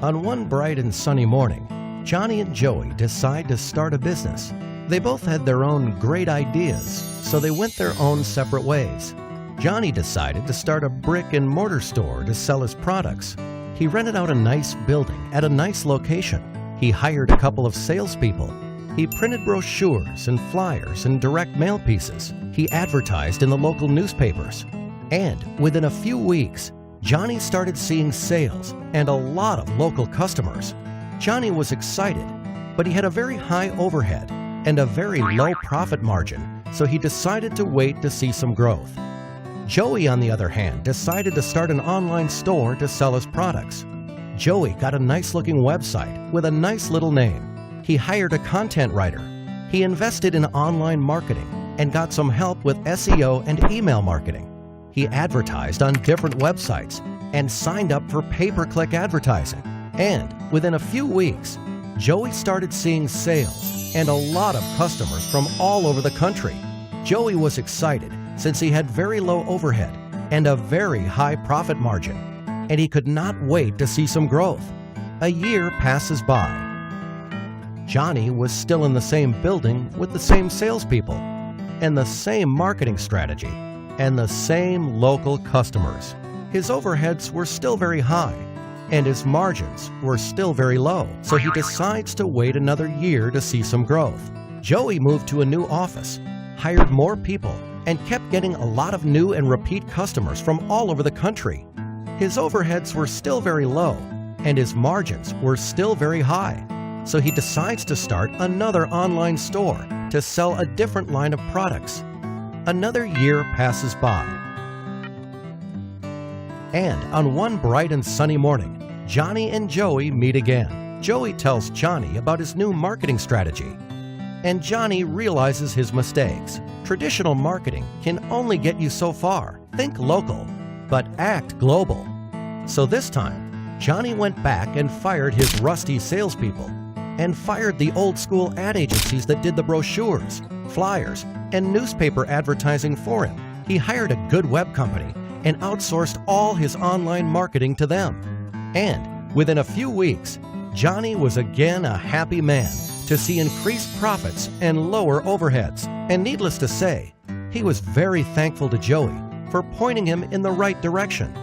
On one bright and sunny morning, Johnny and Joey decide to start a business. They both had their own great ideas, so they went their own separate ways. Johnny decided to start a brick and mortar store to sell his products. He rented out a nice building at a nice location. He hired a couple of salespeople. He printed brochures and flyers and direct mail pieces. He advertised in the local newspapers. And within a few weeks, Johnny started seeing sales and a lot of local customers. Johnny was excited, but he had a very high overhead and a very low profit margin, so he decided to wait to see some growth. Joey, on the other hand, decided to start an online store to sell his products. Joey got a nice-looking website with a nice little name. He hired a content writer. He invested in online marketing and got some help with SEO and email marketing. He advertised on different websites and signed up for pay-per-click advertising. And within a few weeks, Joey started seeing sales and a lot of customers from all over the country. Joey was excited since he had very low overhead and a very high profit margin, and he could not wait to see some growth. A year passes by. Johnny was still in the same building with the same salespeople and the same marketing strategy and the same local customers. His overheads were still very high and his margins were still very low, so he decides to wait another year to see some growth. Joey moved to a new office, hired more people, and kept getting a lot of new and repeat customers from all over the country. His overheads were still very low and his margins were still very high, so he decides to start another online store to sell a different line of products. Another year passes by. And on one bright and sunny morning, Johnny and Joey meet again. Joey tells Johnny about his new marketing strategy, and Johnny realizes his mistakes. Traditional marketing can only get you so far. Think local, but act global. So this time, Johnny went back and fired his rusty salespeople and fired the old-school ad agencies that did the brochures, flyers, and newspaper advertising for him. He hired a good web company and outsourced all his online marketing to them. And within a few weeks, Johnny was again a happy man to see increased profits and lower overheads. And needless to say, he was very thankful to Joey for pointing him in the right direction.